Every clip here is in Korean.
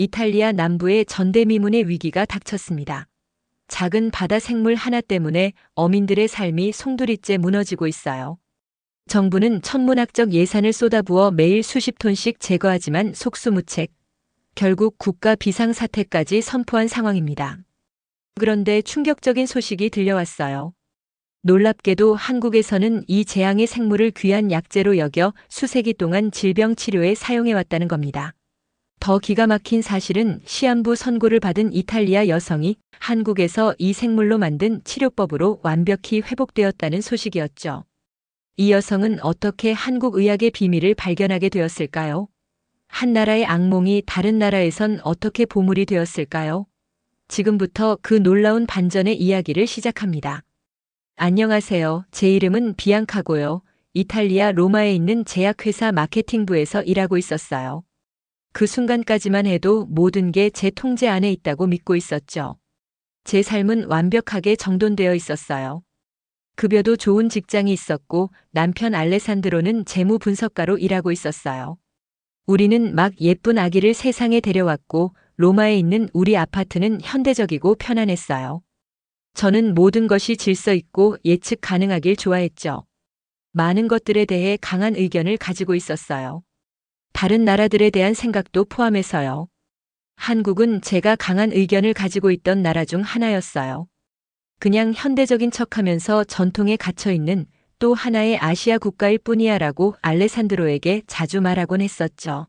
이탈리아 남부의 전대미문의 위기가 닥쳤습니다. 작은 바다 생물 하나 때문에 어민들의 삶이 송두리째 무너지고 있어요. 정부는 천문학적 예산을 쏟아부어 매일 수십 톤씩 제거하지만 속수무책. 결국 국가 비상사태까지 선포한 상황입니다. 그런데 충격적인 소식이 들려왔어요. 놀랍게도 한국에서는 이 재앙의 생물을 귀한 약재로 여겨 수세기 동안 질병 치료에 사용해왔다는 겁니다. 더 기가 막힌 사실은 시한부 선고를 받은 이탈리아 여성이 한국에서 이 생물로 만든 치료법으로 완벽히 회복되었다는 소식이었죠. 이 여성은 어떻게 한국 의학의 비밀을 발견하게 되었을까요? 한 나라의 악몽이 다른 나라에선 어떻게 보물이 되었을까요? 지금부터 그 놀라운 반전의 이야기를 시작합니다. 안녕하세요. 제 이름은 비앙카고요. 이탈리아 로마에 있는 제약회사 마케팅부에서 일하고 있었어요. 그 순간까지만 해도 모든 게 제 통제 안에 있다고 믿고 있었죠. 제 삶은 완벽하게 정돈되어 있었어요. 급여도 좋은 직장이 있었고 남편 알레산드로는 재무 분석가로 일하고 있었어요. 우리는 막 예쁜 아기를 세상에 데려왔고 로마에 있는 우리 아파트는 현대적이고 편안했어요. 저는 모든 것이 질서 있고 예측 가능하길 좋아했죠. 많은 것들에 대해 강한 의견을 가지고 있었어요. 다른 나라들에 대한 생각도 포함해서요. 한국은 제가 강한 의견을 가지고 있던 나라 중 하나였어요. 그냥 현대적인 척하면서 전통에 갇혀있는 또 하나의 아시아 국가일 뿐이야라고 알레산드로에게 자주 말하곤 했었죠.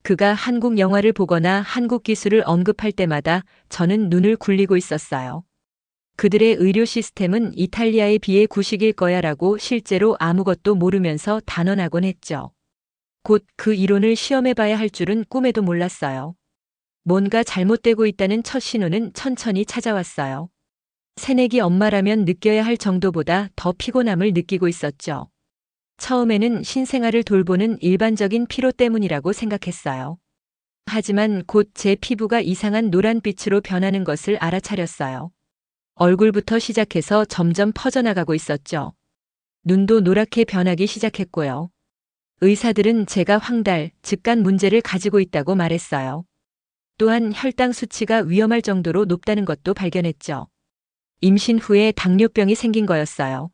그가 한국 영화를 보거나 한국 기술을 언급할 때마다 저는 눈을 굴리고 있었어요. 그들의 의료 시스템은 이탈리아에 비해 구식일 거야라고 실제로 아무것도 모르면서 단언하곤 했죠. 곧 그 이론을 시험해봐야 할 줄은 꿈에도 몰랐어요. 뭔가 잘못되고 있다는 첫 신호는 천천히 찾아왔어요. 새내기 엄마라면 느껴야 할 정도보다 더 피곤함을 느끼고 있었죠. 처음에는 신생아를 돌보는 일반적인 피로 때문이라고 생각했어요. 하지만 곧 제 피부가 이상한 노란빛으로 변하는 것을 알아차렸어요. 얼굴부터 시작해서 점점 퍼져나가고 있었죠. 눈도 노랗게 변하기 시작했고요. 의사들은 제가 황달, 즉간 문제를 가지고 있다고 말했어요. 또한 혈당 수치가 위험할 정도로 높다는 것도 발견했죠. 임신 후에 당뇨병이 생긴 거였어요.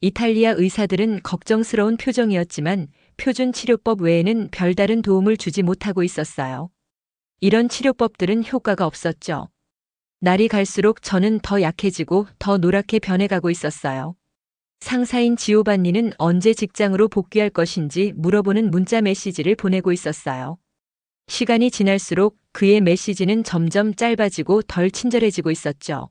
이탈리아 의사들은 걱정스러운 표정이었지만 표준 치료법 외에는 별다른 도움을 주지 못하고 있었어요. 이런 치료법들은 효과가 없었죠. 날이 갈수록 저는 더 약해지고 더 노랗게 변해가고 있었어요. 상사인 지오반니는 언제 직장으로 복귀할 것인지 물어보는 문자 메시지를 보내고 있었어요. 시간이 지날수록 그의 메시지는 점점 짧아지고 덜 친절해지고 있었죠.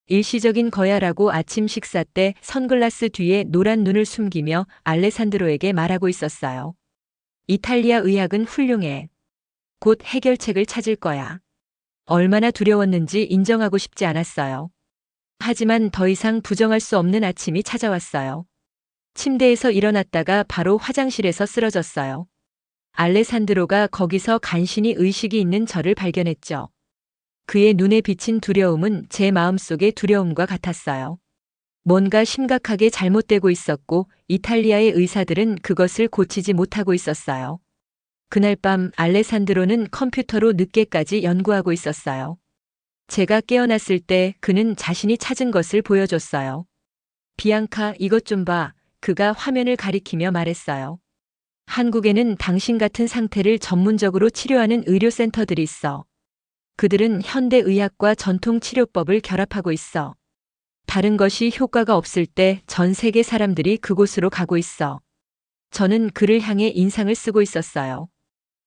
일시적인 거야라고 아침 식사 때 선글라스 뒤에 노란 눈을 숨기며 알레산드로에게 말하고 있었어요. 이탈리아 의학은 훌륭해. 곧 해결책을 찾을 거야. 얼마나 두려웠는지 인정하고 싶지 않았어요. 하지만 더 이상 부정할 수 없는 아침이 찾아왔어요. 침대에서 일어났다가 바로 화장실에서 쓰러졌어요. 알레산드로가 거기서 간신히 의식이 있는 저를 발견했죠. 그의 눈에 비친 두려움은 제 마음속의 두려움과 같았어요. 뭔가 심각하게 잘못되고 있었고 이탈리아의 의사들은 그것을 고치지 못하고 있었어요. 그날 밤 알레산드로는 컴퓨터로 늦게까지 연구하고 있었어요. 제가 깨어났을 때 그는 자신이 찾은 것을 보여줬어요. 비앙카, 이것 좀 봐. 그가 화면을 가리키며 말했어요. 한국에는 당신 같은 상태를 전문적으로 치료하는 의료센터들이 있어. 그들은 현대의학과 전통치료법을 결합하고 있어. 다른 것이 효과가 없을 때 전 세계 사람들이 그곳으로 가고 있어. 저는 그를 향해 인상을 쓰고 있었어요.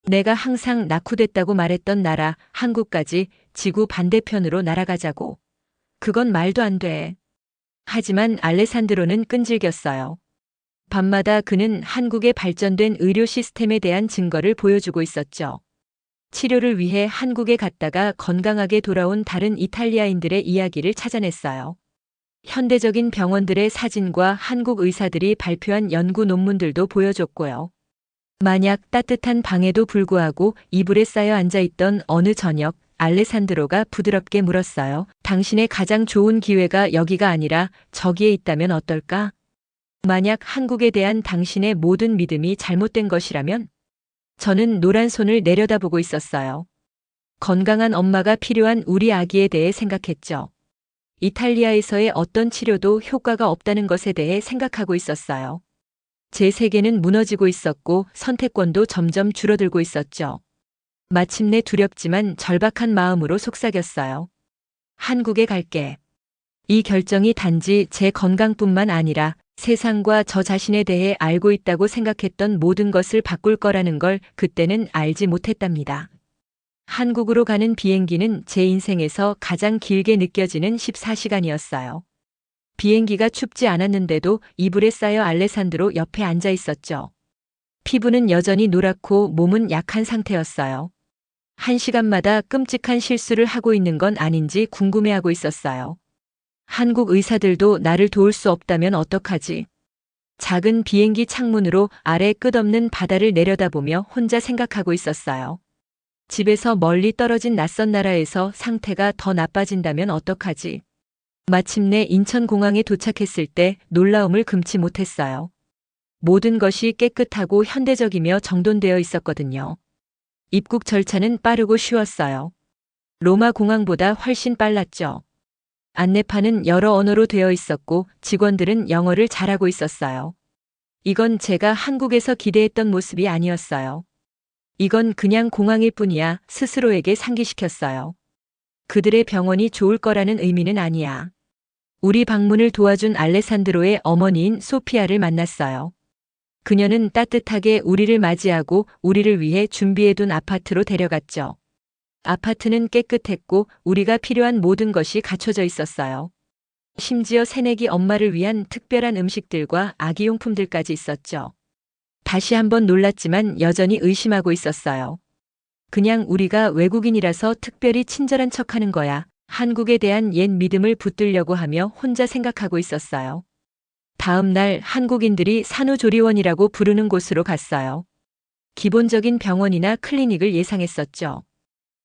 내가 항상 낙후됐다고 말했던 나라, 한국까지 지구 반대편으로 날아가자고. 그건 말도 안 돼. 하지만 알레산드로는 끈질겼어요. 밤마다 그는 한국의 발전된 의료 시스템에 대한 증거를 보여주고 있었죠. 치료를 위해 한국에 갔다가 건강하게 돌아온 다른 이탈리아인들의 이야기를 찾아냈어요. 현대적인 병원들의 사진과 한국 의사들이 발표한 연구 논문들도 보여줬고요. 만약 따뜻한 방에도 불구하고 이불에 쌓여 앉아있던 어느 저녁, 알레산드로가 부드럽게 물었어요. 당신의 가장 좋은 기회가 여기가 아니라 저기에 있다면 어떨까? 만약 한국에 대한 당신의 모든 믿음이 잘못된 것이라면? 저는 노란 손을 내려다보고 있었어요. 건강한 엄마가 필요한 우리 아기에 대해 생각했죠. 이탈리아에서의 어떤 치료도 효과가 없다는 것에 대해 생각하고 있었어요. 제 세계는 무너지고 있었고 선택권도 점점 줄어들고 있었죠. 마침내 두렵지만 절박한 마음으로 속삭였어요. 한국에 갈게. 이 결정이 단지 제 건강뿐만 아니라 세상과 저 자신에 대해 알고 있다고 생각했던 모든 것을 바꿀 거라는 걸 그때는 알지 못했답니다. 한국으로 가는 비행기는 제 인생에서 가장 길게 느껴지는 14시간이었어요. 비행기가 춥지 않았는데도 이불에 쌓여 알레산드로 옆에 앉아 있었죠. 피부는 여전히 노랗고 몸은 약한 상태였어요. 1시간마다 끔찍한 실수를 하고 있는 건 아닌지 궁금해하고 있었어요. 한국 의사들도 나를 도울 수 없다면 어떡하지? 작은 비행기 창문으로 아래 끝없는 바다를 내려다보며 혼자 생각하고 있었어요. 집에서 멀리 떨어진 낯선 나라에서 상태가 더 나빠진다면 어떡하지? 마침내 인천공항에 도착했을 때 놀라움을 금치 못했어요. 모든 것이 깨끗하고 현대적이며 정돈되어 있었거든요. 입국 절차는 빠르고 쉬웠어요. 로마 공항보다 훨씬 빨랐죠. 안내판은 여러 언어로 되어 있었고 직원들은 영어를 잘하고 있었어요. 이건 제가 한국에서 기대했던 모습이 아니었어요. 이건 그냥 공항일 뿐이야 스스로에게 상기시켰어요. 그들의 병원이 좋을 거라는 의미는 아니야. 우리 방문을 도와준 알레산드로의 어머니인 소피아를 만났어요. 그녀는 따뜻하게 우리를 맞이하고 우리를 위해 준비해둔 아파트로 데려갔죠. 아파트는 깨끗했고 우리가 필요한 모든 것이 갖춰져 있었어요. 심지어 새내기 엄마를 위한 특별한 음식들과 아기용품들까지 있었죠. 다시 한번 놀랐지만 여전히 의심하고 있었어요. 그냥 우리가 외국인이라서 특별히 친절한 척하는 거야. 한국에 대한 옛 믿음을 붙들려고 하며 혼자 생각하고 있었어요. 다음 날 한국인들이 산후조리원이라고 부르는 곳으로 갔어요. 기본적인 병원이나 클리닉을 예상했었죠.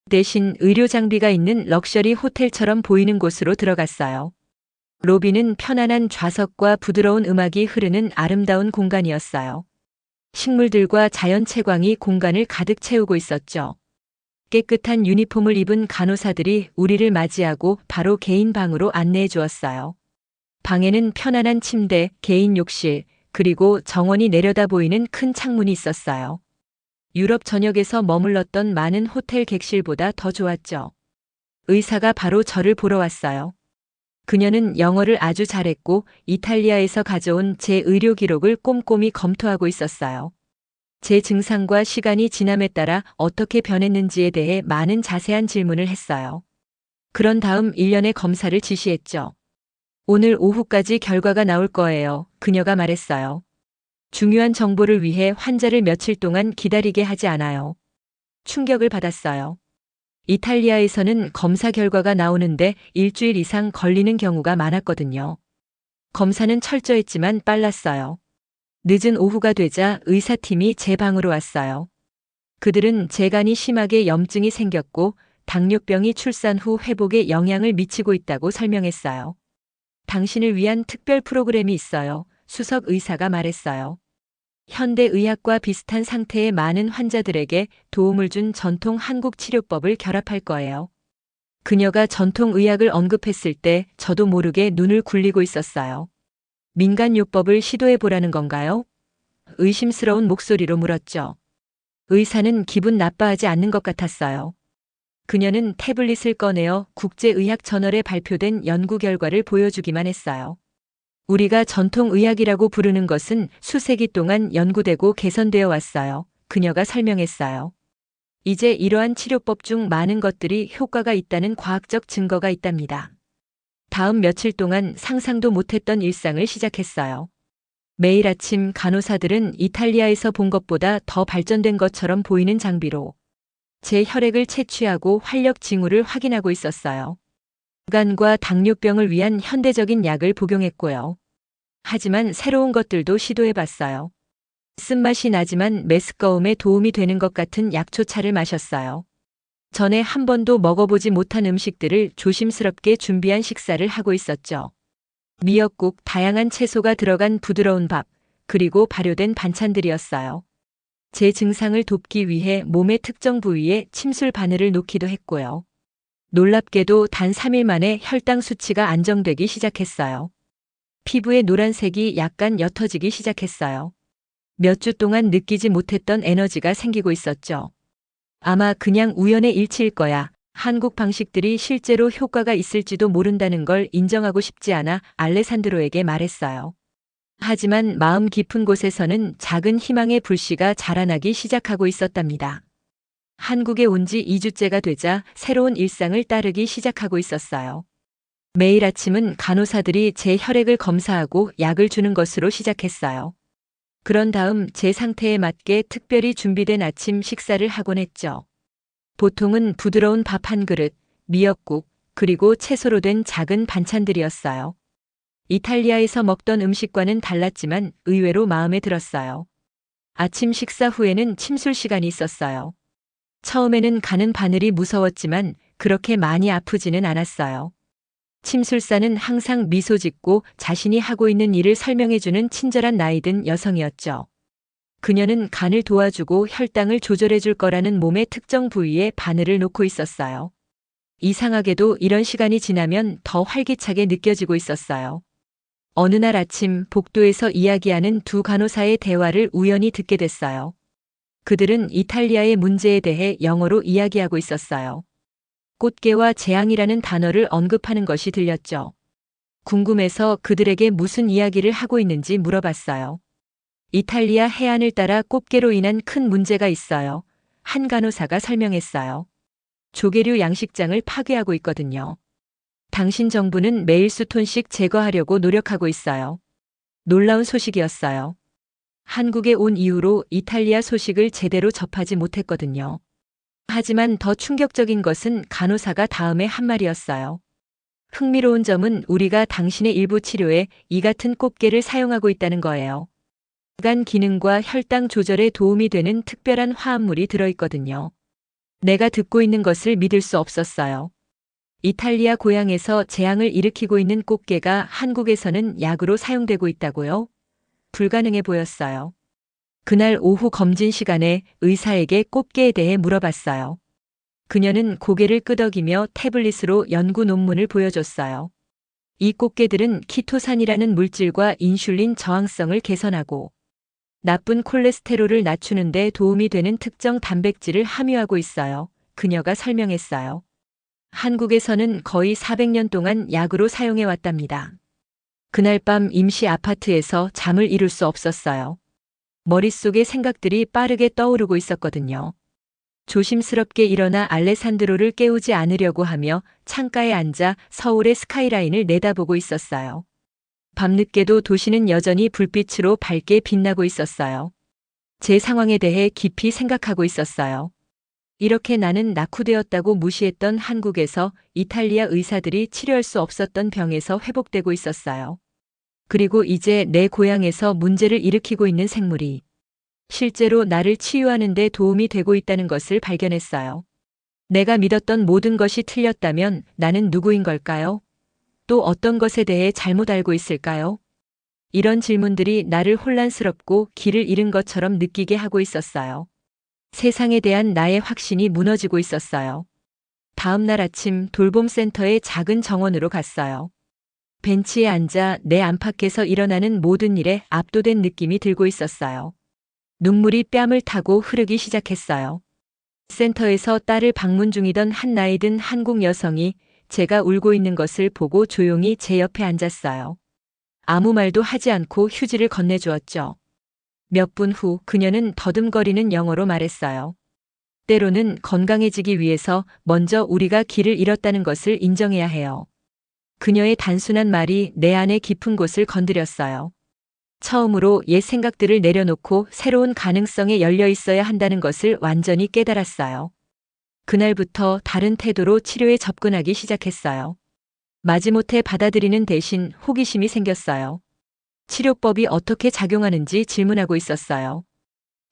대신 의료 장비가 있는 럭셔리 호텔처럼 보이는 곳으로 들어갔어요. 로비는 편안한 좌석과 부드러운 음악이 흐르는 아름다운 공간이었어요. 식물들과 자연 채광이 공간을 가득 채우고 있었죠. 깨끗한 유니폼을 입은 간호사들이 우리를 맞이하고 바로 개인 방으로 안내해 주었어요. 방에는 편안한 침대, 개인 욕실, 그리고 정원이 내려다 보이는 큰 창문이 있었어요. 유럽 전역에서 머물렀던 많은 호텔 객실보다 더 좋았죠. 의사가 바로 저를 보러 왔어요. 그녀는 영어를 아주 잘했고 이탈리아에서 가져온 제 의료 기록을 꼼꼼히 검토하고 있었어요. 제 증상과 시간이 지남에 따라 어떻게 변했는지에 대해 많은 자세한 질문을 했어요. 그런 다음 일련의 검사를 지시했죠. 오늘 오후까지 결과가 나올 거예요. 그녀가 말했어요. 중요한 정보를 위해 환자를 며칠 동안 기다리게 하지 않아요. 충격을 받았어요. 이탈리아에서는 검사 결과가 나오는데 일주일 이상 걸리는 경우가 많았거든요. 검사는 철저했지만 빨랐어요. 늦은 오후가 되자 의사팀이 제 방으로 왔어요. 그들은 제 간이 심하게 염증이 생겼고 당뇨병이 출산 후 회복에 영향을 미치고 있다고 설명했어요. 당신을 위한 특별 프로그램이 있어요. 수석 의사가 말했어요. 현대의학과 비슷한 상태의 많은 환자들에게 도움을 준 전통 한국 치료법을 결합할 거예요. 그녀가 전통의학을 언급했을 때 저도 모르게 눈을 굴리고 있었어요. 민간요법을 시도해 보라는 건가요? 의심스러운 목소리로 물었죠. 의사는 기분 나빠하지 않는 것 같았어요. 그녀는 태블릿을 꺼내어 국제의학저널에 발표된 연구 결과를 보여주기만 했어요. 우리가 전통의학이라고 부르는 것은 수세기 동안 연구되고 개선되어 왔어요. 그녀가 설명했어요. 이제 이러한 치료법 중 많은 것들이 효과가 있다는 과학적 증거가 있답니다. 다음 며칠 동안 상상도 못했던 일상을 시작했어요. 매일 아침 간호사들은 이탈리아에서 본 것보다 더 발전된 것처럼 보이는 장비로 제 혈액을 채취하고 활력 징후를 확인하고 있었어요. 간과 당뇨병을 위한 현대적인 약을 복용했고요. 하지만 새로운 것들도 시도해봤어요. 쓴맛이 나지만 메스꺼움에 도움이 되는 것 같은 약초차를 마셨어요. 전에 한 번도 먹어보지 못한 음식들을 조심스럽게 준비한 식사를 하고 있었죠. 미역국, 다양한 채소가 들어간 부드러운 밥, 그리고 발효된 반찬들이었어요. 제 증상을 돕기 위해 몸의 특정 부위에 침술 바늘을 놓기도 했고요. 놀랍게도 단 3일 만에 혈당 수치가 안정되기 시작했어요. 피부의 노란색이 약간 옅어지기 시작했어요. 몇 주 동안 느끼지 못했던 에너지가 생기고 있었죠. 아마 그냥 우연의 일치일 거야. 한국 방식들이 실제로 효과가 있을지도 모른다는 걸 인정하고 싶지 않아 알레산드로에게 말했어요. 하지만 마음 깊은 곳에서는 작은 희망의 불씨가 자라나기 시작하고 있었답니다. 한국에 온 지 2주째가 되자 새로운 일상을 따르기 시작하고 있었어요. 매일 아침은 간호사들이 제 혈액을 검사하고 약을 주는 것으로 시작했어요. 그런 다음 제 상태에 맞게 특별히 준비된 아침 식사를 하곤 했죠. 보통은 부드러운 밥 한 그릇, 미역국, 그리고 채소로 된 작은 반찬들이었어요. 이탈리아에서 먹던 음식과는 달랐지만 의외로 마음에 들었어요. 아침 식사 후에는 침술 시간이 있었어요. 처음에는 가는 바늘이 무서웠지만 그렇게 많이 아프지는 않았어요. 침술사는 항상 미소 짓고 자신이 하고 있는 일을 설명해주는 친절한 나이든 여성이었죠. 그녀는 간을 도와주고 혈당을 조절해 줄 거라는 몸의 특정 부위에 바늘을 놓고 있었어요. 이상하게도 이런 시간이 지나면 더 활기차게 느껴지고 있었어요. 어느 날 아침 복도에서 이야기하는 두 간호사의 대화를 우연히 듣게 됐어요. 그들은 이탈리아의 문제에 대해 영어로 이야기하고 있었어요. 꽃게와 재앙이라는 단어를 언급하는 것이 들렸죠. 궁금해서 그들에게 무슨 이야기를 하고 있는지 물어봤어요. 이탈리아 해안을 따라 꽃게로 인한 큰 문제가 있어요. 한 간호사가 설명했어요. 조개류 양식장을 파괴하고 있거든요. 당신 정부는 매일 수톤씩 제거하려고 노력하고 있어요. 놀라운 소식이었어요. 한국에 온 이후로 이탈리아 소식을 제대로 접하지 못했거든요. 하지만 더 충격적인 것은 간호사가 다음에 한 말이었어요. 흥미로운 점은 우리가 당신의 일부 치료에 이 같은 꽃게를 사용하고 있다는 거예요. 간 기능과 혈당 조절에 도움이 되는 특별한 화합물이 들어있거든요. 내가 듣고 있는 것을 믿을 수 없었어요. 이탈리아 고향에서 재앙을 일으키고 있는 꽃게가 한국에서는 약으로 사용되고 있다고요? 불가능해 보였어요. 그날 오후 검진 시간에 의사에게 꽃게에 대해 물어봤어요. 그녀는 고개를 끄덕이며 태블릿으로 연구 논문을 보여줬어요. 이 꽃게들은 키토산이라는 물질과 인슐린 저항성을 개선하고 나쁜 콜레스테롤을 낮추는 데 도움이 되는 특정 단백질을 함유하고 있어요. 그녀가 설명했어요. 한국에서는 거의 400년 동안 약으로 사용해 왔답니다. 그날 밤 임시 아파트에서 잠을 이룰 수 없었어요. 머릿속에 생각들이 빠르게 떠오르고 있었거든요. 조심스럽게 일어나 알레산드로를 깨우지 않으려고 하며 창가에 앉아 서울의 스카이라인을 내다보고 있었어요. 밤늦게도 도시는 여전히 불빛으로 밝게 빛나고 있었어요. 제 상황에 대해 깊이 생각하고 있었어요. 이렇게 나는 낙후되었다고 무시했던 한국에서 이탈리아 의사들이 치료할 수 없었던 병에서 회복되고 있었어요. 그리고 이제 내 고향에서 문제를 일으키고 있는 생물이 실제로 나를 치유하는 데 도움이 되고 있다는 것을 발견했어요. 내가 믿었던 모든 것이 틀렸다면 나는 누구인 걸까요? 또 어떤 것에 대해 잘못 알고 있을까요? 이런 질문들이 나를 혼란스럽고 길을 잃은 것처럼 느끼게 하고 있었어요. 세상에 대한 나의 확신이 무너지고 있었어요. 다음 날 아침 돌봄센터의 작은 정원으로 갔어요. 벤치에 앉아 내 안팎에서 일어나는 모든 일에 압도된 느낌이 들고 있었어요. 눈물이 뺨을 타고 흐르기 시작했어요. 센터에서 딸을 방문 중이던 한 나이 든 한국 여성이 제가 울고 있는 것을 보고 조용히 제 옆에 앉았어요. 아무 말도 하지 않고 휴지를 건네주었죠. 몇 분 후 그녀는 더듬거리는 영어로 말했어요. 때로는 건강해지기 위해서 먼저 우리가 길을 잃었다는 것을 인정해야 해요. 그녀의 단순한 말이 내 안의 깊은 곳을 건드렸어요. 처음으로 옛 생각들을 내려놓고 새로운 가능성에 열려 있어야 한다는 것을 완전히 깨달았어요. 그날부터 다른 태도로 치료에 접근하기 시작했어요. 마지못해 받아들이는 대신 호기심이 생겼어요. 치료법이 어떻게 작용하는지 질문하고 있었어요.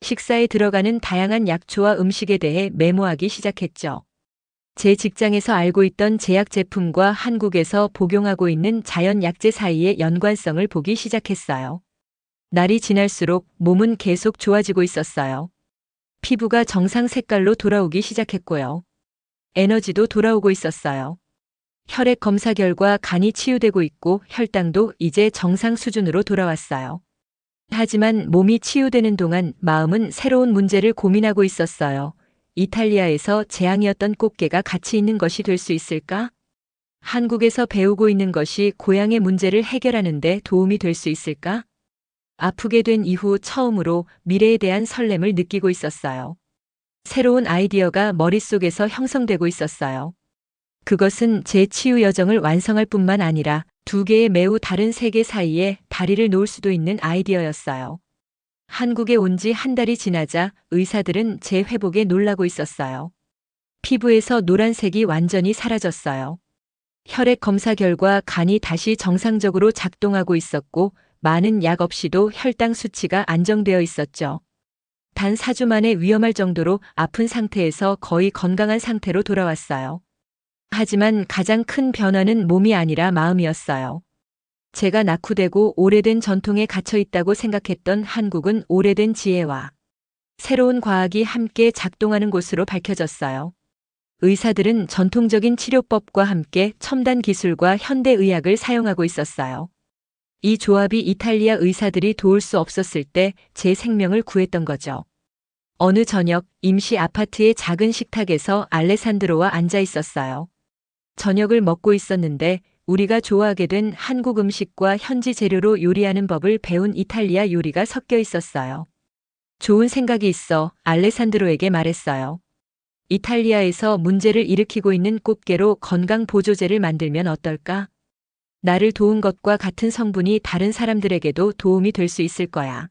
식사에 들어가는 다양한 약초와 음식에 대해 메모하기 시작했죠. 제 직장에서 알고 있던 제약 제품과 한국에서 복용하고 있는 자연 약재 사이의 연관성을 보기 시작했어요. 날이 지날수록 몸은 계속 좋아지고 있었어요. 피부가 정상 색깔로 돌아오기 시작했고요. 에너지도 돌아오고 있었어요. 혈액 검사 결과 간이 치유되고 있고 혈당도 이제 정상 수준으로 돌아왔어요. 하지만 몸이 치유되는 동안 마음은 새로운 문제를 고민하고 있었어요. 이탈리아에서 재앙이었던 꽃게가 가치 있는 것이 될 수 있을까? 한국에서 배우고 있는 것이 고향의 문제를 해결하는 데 도움이 될 수 있을까? 아프게 된 이후 처음으로 미래에 대한 설렘을 느끼고 있었어요. 새로운 아이디어가 머릿속에서 형성되고 있었어요. 그것은 제 치유 여정을 완성할 뿐만 아니라 두 개의 매우 다른 세계 사이에 다리를 놓을 수도 있는 아이디어였어요. 한국에 온 지 한 달이 지나자 의사들은 제 회복에 놀라고 있었어요. 피부에서 노란색이 완전히 사라졌어요. 혈액 검사 결과 간이 다시 정상적으로 작동하고 있었고 많은 약 없이도 혈당 수치가 안정되어 있었죠. 단 4주 만에 위험할 정도로 아픈 상태에서 거의 건강한 상태로 돌아왔어요. 하지만 가장 큰 변화는 몸이 아니라 마음이었어요. 제가 낙후되고 오래된 전통에 갇혀 있다고 생각했던 한국은 오래된 지혜와 새로운 과학이 함께 작동하는 곳으로 밝혀졌어요. 의사들은 전통적인 치료법과 함께 첨단 기술과 현대의학을 사용하고 있었어요. 이 조합이 이탈리아 의사들이 도울 수 없었을 때 제 생명을 구했던 거죠. 어느 저녁 임시 아파트의 작은 식탁에서 알레산드로와 앉아 있었어요. 저녁을 먹고 있었는데 우리가 좋아하게 된 한국 음식과 현지 재료로 요리하는 법을 배운 이탈리아 요리가 섞여 있었어요. 좋은 생각이 있어 알레산드로에게 말했어요. 이탈리아에서 문제를 일으키고 있는 꽃게로 건강 보조제를 만들면 어떨까? 나를 도운 것과 같은 성분이 다른 사람들에게도 도움이 될 수 있을 거야.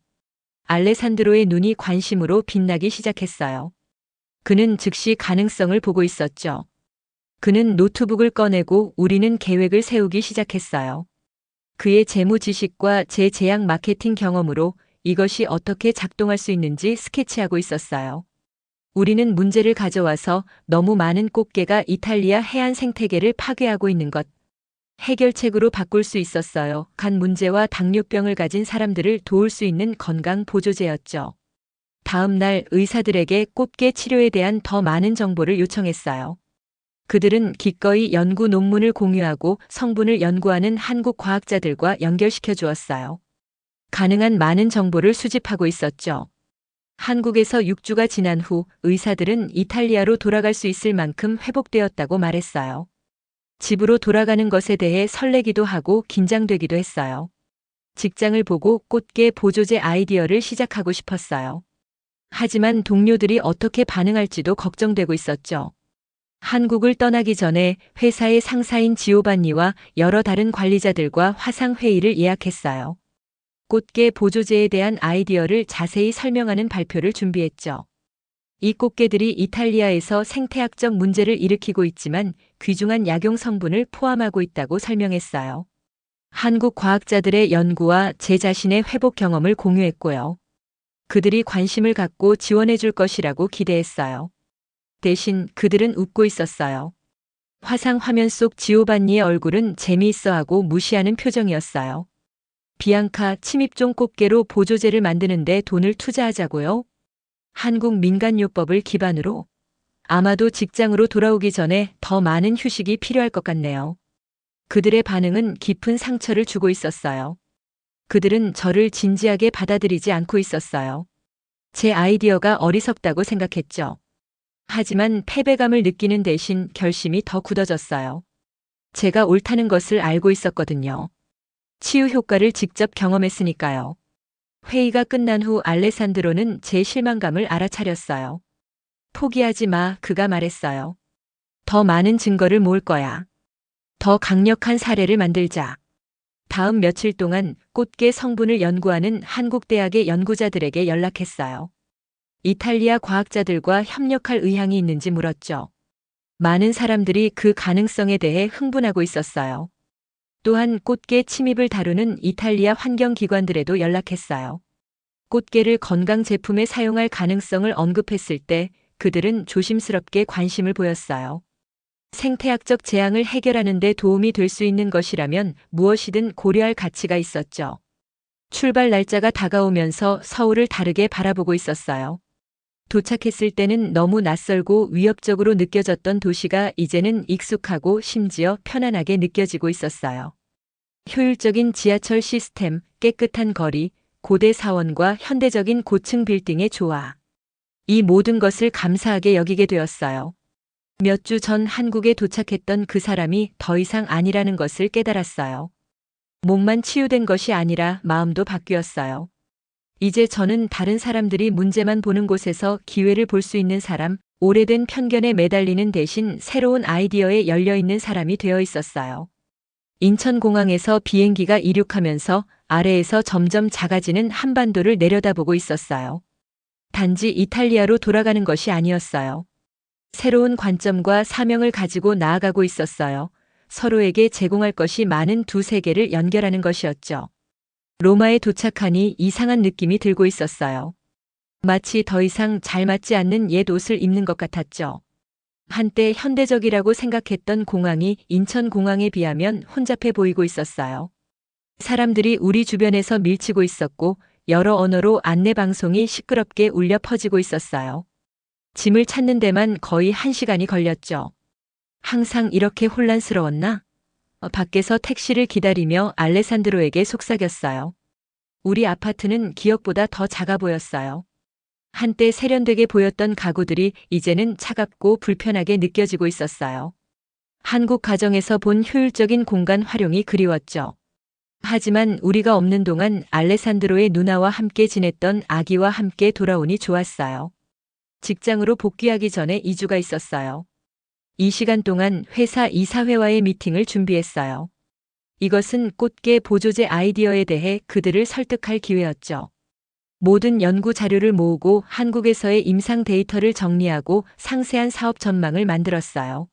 알레산드로의 눈이 관심으로 빛나기 시작했어요. 그는 즉시 가능성을 보고 있었죠. 그는 노트북을 꺼내고 우리는 계획을 세우기 시작했어요. 그의 재무 지식과 제 제약 마케팅 경험으로 이것이 어떻게 작동할 수 있는지 스케치하고 있었어요. 우리는 문제를 가져와서 너무 많은 꽃게가 이탈리아 해안 생태계를 파괴하고 있는 것. 해결책으로 바꿀 수 있었어요. 간 문제와 당뇨병을 가진 사람들을 도울 수 있는 건강 보조제였죠. 다음 날 의사들에게 꽃게 치료에 대한 더 많은 정보를 요청했어요. 그들은 기꺼이 연구 논문을 공유하고 성분을 연구하는 한국 과학자들과 연결시켜 주었어요. 가능한 많은 정보를 수집하고 있었죠. 한국에서 6주가 지난 후 의사들은 이탈리아로 돌아갈 수 있을 만큼 회복되었다고 말했어요. 집으로 돌아가는 것에 대해 설레기도 하고 긴장되기도 했어요. 직장을 보고 꽃게 보조제 아이디어를 시작하고 싶었어요. 하지만 동료들이 어떻게 반응할지도 걱정되고 있었죠. 한국을 떠나기 전에 회사의 상사인 지오반니와 여러 다른 관리자들과 화상회의를 예약했어요. 꽃게 보조제에 대한 아이디어를 자세히 설명하는 발표를 준비했죠. 이 꽃게들이 이탈리아에서 생태학적 문제를 일으키고 있지만 귀중한 약용 성분을 포함하고 있다고 설명했어요. 한국 과학자들의 연구와 제 자신의 회복 경험을 공유했고요. 그들이 관심을 갖고 지원해 줄 것이라고 기대했어요. 대신 그들은 웃고 있었어요. 화상 화면 속 지오반니의 얼굴은 재미있어하고 무시하는 표정이었어요. 비앙카 침입종 꽃게로 보조제를 만드는데 돈을 투자하자고요? 한국 민간요법을 기반으로? 아마도 직장으로 돌아오기 전에 더 많은 휴식이 필요할 것 같네요. 그들의 반응은 깊은 상처를 주고 있었어요. 그들은 저를 진지하게 받아들이지 않고 있었어요. 제 아이디어가 어리석다고 생각했죠. 하지만 패배감을 느끼는 대신 결심이 더 굳어졌어요. 제가 옳다는 것을 알고 있었거든요. 치유 효과를 직접 경험했으니까요. 회의가 끝난 후 알레산드로는 제 실망감을 알아차렸어요. 포기하지 마, 그가 말했어요. 더 많은 증거를 모을 거야. 더 강력한 사례를 만들자. 다음 며칠 동안 꽃게 성분을 연구하는 한국 대학의 연구자들에게 연락했어요. 이탈리아 과학자들과 협력할 의향이 있는지 물었죠. 많은 사람들이 그 가능성에 대해 흥분하고 있었어요. 또한 꽃게 침입을 다루는 이탈리아 환경기관들에도 연락했어요. 꽃게를 건강 제품에 사용할 가능성을 언급했을 때 그들은 조심스럽게 관심을 보였어요. 생태학적 재앙을 해결하는 데 도움이 될 수 있는 것이라면 무엇이든 고려할 가치가 있었죠. 출발 날짜가 다가오면서 서울을 다르게 바라보고 있었어요. 도착했을 때는 너무 낯설고 위협적으로 느껴졌던 도시가 이제는 익숙하고 심지어 편안하게 느껴지고 있었어요. 효율적인 지하철 시스템, 깨끗한 거리, 고대 사원과 현대적인 고층 빌딩의 조화. 이 모든 것을 감사하게 여기게 되었어요. 몇 주 전 한국에 도착했던 그 사람이 더 이상 아니라는 것을 깨달았어요. 몸만 치유된 것이 아니라 마음도 바뀌었어요. 이제 저는 다른 사람들이 문제만 보는 곳에서 기회를 볼 수 있는 사람, 오래된 편견에 매달리는 대신 새로운 아이디어에 열려 있는 사람이 되어 있었어요. 인천공항에서 비행기가 이륙하면서 아래에서 점점 작아지는 한반도를 내려다보고 있었어요. 단지 이탈리아로 돌아가는 것이 아니었어요. 새로운 관점과 사명을 가지고 나아가고 있었어요. 서로에게 제공할 것이 많은 두 세계를 연결하는 것이었죠. 로마에 도착하니 이상한 느낌이 들고 있었어요. 마치 더 이상 잘 맞지 않는 옛 옷을 입는 것 같았죠. 한때 현대적이라고 생각했던 공항이 인천공항에 비하면 혼잡해 보이고 있었어요. 사람들이 우리 주변에서 밀치고 있었고 여러 언어로 안내 방송이 시끄럽게 울려 퍼지고 있었어요. 짐을 찾는 데만 거의 1시간이 걸렸죠. 항상 이렇게 혼란스러웠나? 밖에서 택시를 기다리며 알레산드로에게 속삭였어요. 우리 아파트는 기억보다 더 작아 보였어요. 한때 세련되게 보였던 가구들이 이제는 차갑고 불편하게 느껴지고 있었어요. 한국 가정에서 본 효율적인 공간 활용이 그리웠죠. 하지만 우리가 없는 동안 알레산드로의 누나와 함께 지냈던 아기와 함께 돌아오니 좋았어요. 직장으로 복귀하기 전에 2주가 있었어요. 이 시간 동안 회사 이사회와의 미팅을 준비했어요. 이것은 꽃게 보조제 아이디어에 대해 그들을 설득할 기회였죠. 모든 연구 자료를 모으고 한국에서의 임상 데이터를 정리하고 상세한 사업 전망을 만들었어요.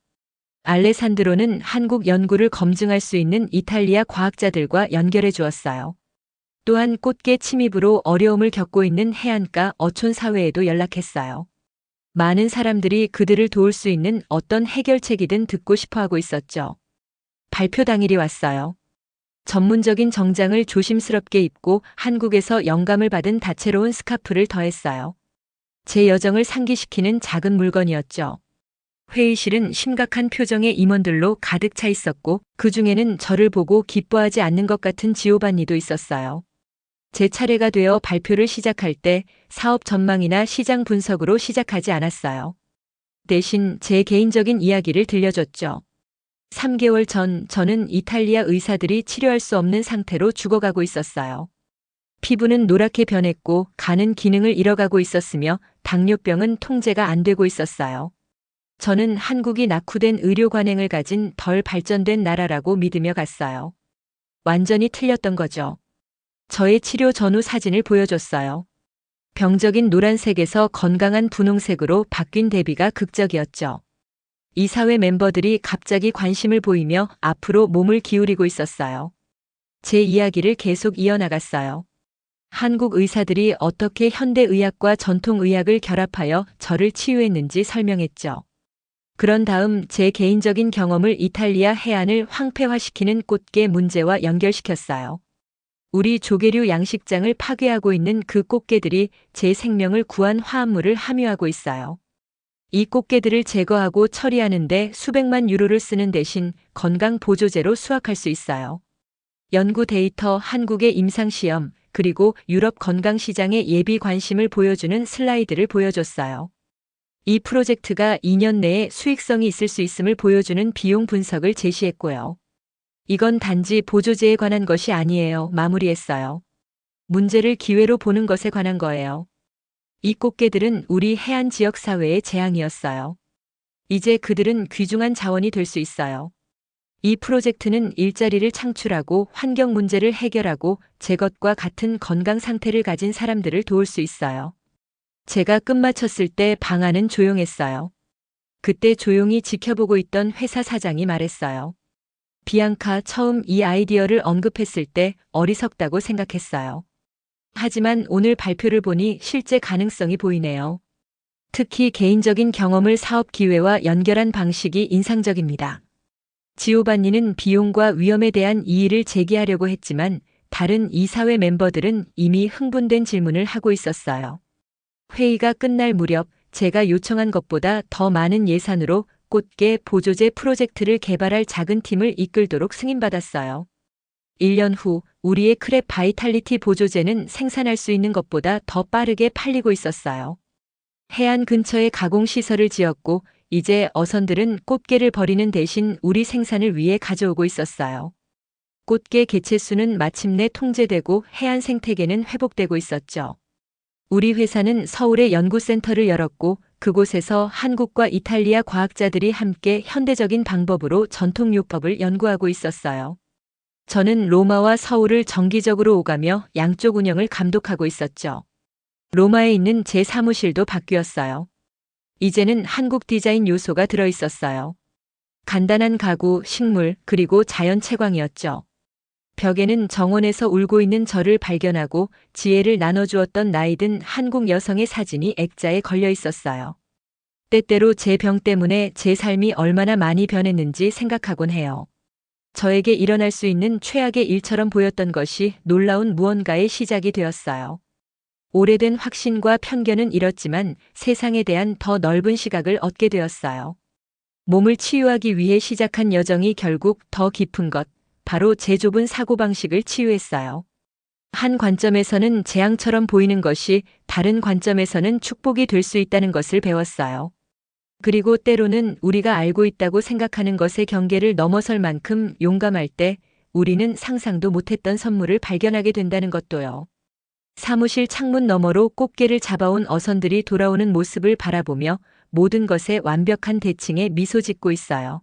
알레산드로는 한국 연구를 검증할 수 있는 이탈리아 과학자들과 연결해 주었어요. 또한 꽃게 침입으로 어려움을 겪고 있는 해안가 어촌 사회에도 연락했어요. 많은 사람들이 그들을 도울 수 있는 어떤 해결책이든 듣고 싶어 하고 있었죠. 발표 당일이 왔어요. 전문적인 정장을 조심스럽게 입고 한국에서 영감을 받은 다채로운 스카프를 더했어요. 제 여정을 상기시키는 작은 물건이었죠. 회의실은 심각한 표정의 임원들로 가득 차 있었고 그 중에는 저를 보고 기뻐하지 않는 것 같은 지오반니도 있었어요. 제 차례가 되어 발표를 시작할 때 사업 전망이나 시장 분석으로 시작하지 않았어요. 대신 제 개인적인 이야기를 들려줬죠. 3개월 전 저는 이탈리아 의사들이 치료할 수 없는 상태로 죽어가고 있었어요. 피부는 노랗게 변했고 간은 기능을 잃어가고 있었으며 당뇨병은 통제가 안 되고 있었어요. 저는 한국이 낙후된 의료 관행을 가진 덜 발전된 나라라고 믿으며 갔어요. 완전히 틀렸던 거죠. 저의 치료 전후 사진을 보여줬어요. 병적인 노란색에서 건강한 분홍색으로 바뀐 대비가 극적이었죠. 이사회 멤버들이 갑자기 관심을 보이며 앞으로 몸을 기울이고 있었어요. 제 이야기를 계속 이어나갔어요. 한국 의사들이 어떻게 현대의학과 전통의학을 결합하여 저를 치유했는지 설명했죠. 그런 다음 제 개인적인 경험을 이탈리아 해안을 황폐화시키는 꽃게 문제와 연결시켰어요. 우리 조개류 양식장을 파괴하고 있는 그 꽃게들이 제 생명을 구한 화합물을 함유하고 있어요. 이 꽃게들을 제거하고 처리하는데 수백만 유로를 쓰는 대신 건강 보조제로 수확할 수 있어요. 연구 데이터, 한국의 임상시험, 그리고 유럽 건강시장의 예비 관심을 보여주는 슬라이드를 보여줬어요. 이 프로젝트가 2년 내에 수익성이 있을 수 있음을 보여주는 비용 분석을 제시했고요. 이건 단지 보조제에 관한 것이 아니에요. 마무리했어요. 문제를 기회로 보는 것에 관한 거예요. 이 꽃게들은 우리 해안 지역 사회의 재앙이었어요. 이제 그들은 귀중한 자원이 될 수 있어요. 이 프로젝트는 일자리를 창출하고 환경 문제를 해결하고 제 것과 같은 건강 상태를 가진 사람들을 도울 수 있어요. 제가 끝마쳤을 때 방안은 조용했어요. 그때 조용히 지켜보고 있던 회사 사장이 말했어요. 비앙카, 처음 이 아이디어를 언급했을 때 어리석다고 생각했어요. 하지만 오늘 발표를 보니 실제 가능성이 보이네요. 특히 개인적인 경험을 사업 기회와 연결한 방식이 인상적입니다. 지오반니는 비용과 위험에 대한 이의를 제기하려고 했지만 다른 이사회 멤버들은 이미 흥분된 질문을 하고 있었어요. 회의가 끝날 무렵 제가 요청한 것보다 더 많은 예산으로 꽃게 보조제 프로젝트를 개발할 작은 팀을 이끌도록 승인받았어요. 1년 후 우리의 크랩 바이탈리티 보조제는 생산할 수 있는 것보다 더 빠르게 팔리고 있었어요. 해안 근처에 가공시설을 지었고 이제 어선들은 꽃게를 버리는 대신 우리 생산을 위해 가져오고 있었어요. 꽃게 개체수는 마침내 통제되고 해안 생태계는 회복되고 있었죠. 우리 회사는 서울에 연구센터를 열었고 그곳에서 한국과 이탈리아 과학자들이 함께 현대적인 방법으로 전통요법을 연구하고 있었어요. 저는 로마와 서울을 정기적으로 오가며 양쪽 운영을 감독하고 있었죠. 로마에 있는 제 사무실도 바뀌었어요. 이제는 한국 디자인 요소가 들어 있었어요. 간단한 가구, 식물, 그리고 자연 채광이었죠. 벽에는 정원에서 울고 있는 저를 발견하고 지혜를 나눠주었던 나이든 한국 여성의 사진이 액자에 걸려 있었어요. 때때로 제 병 때문에 제 삶이 얼마나 많이 변했는지 생각하곤 해요. 저에게 일어날 수 있는 최악의 일처럼 보였던 것이 놀라운 무언가의 시작이 되었어요. 오래된 확신과 편견은 잃었지만 세상에 대한 더 넓은 시각을 얻게 되었어요. 몸을 치유하기 위해 시작한 여정이 결국 더 깊은 것, 바로 제 좁은 사고방식을 치유했어요. 한 관점에서는 재앙처럼 보이는 것이 다른 관점에서는 축복이 될 수 있다는 것을 배웠어요. 그리고 때로는 우리가 알고 있다고 생각하는 것의 경계를 넘어설 만큼 용감할 때 우리는 상상도 못했던 선물을 발견하게 된다는 것도요. 사무실 창문 너머로 꽃게를 잡아온 어선들이 돌아오는 모습을 바라보며 모든 것에 완벽한 대칭에 미소 짓고 있어요.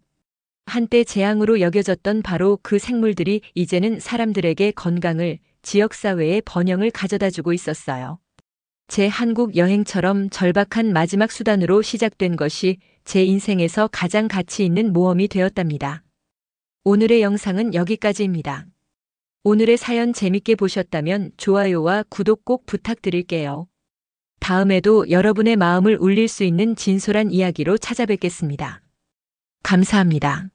한때 재앙으로 여겨졌던 바로 그 생물들이 이제는 사람들에게 건강을, 지역사회에 번영을 가져다 주고 있었어요. 제 한국 여행처럼 절박한 마지막 수단으로 시작된 것이 제 인생에서 가장 가치 있는 모험이 되었답니다. 오늘의 영상은 여기까지입니다. 오늘의 사연 재밌게 보셨다면 좋아요와 구독 꼭 부탁드릴게요. 다음에도 여러분의 마음을 울릴 수 있는 진솔한 이야기로 찾아뵙겠습니다. 감사합니다.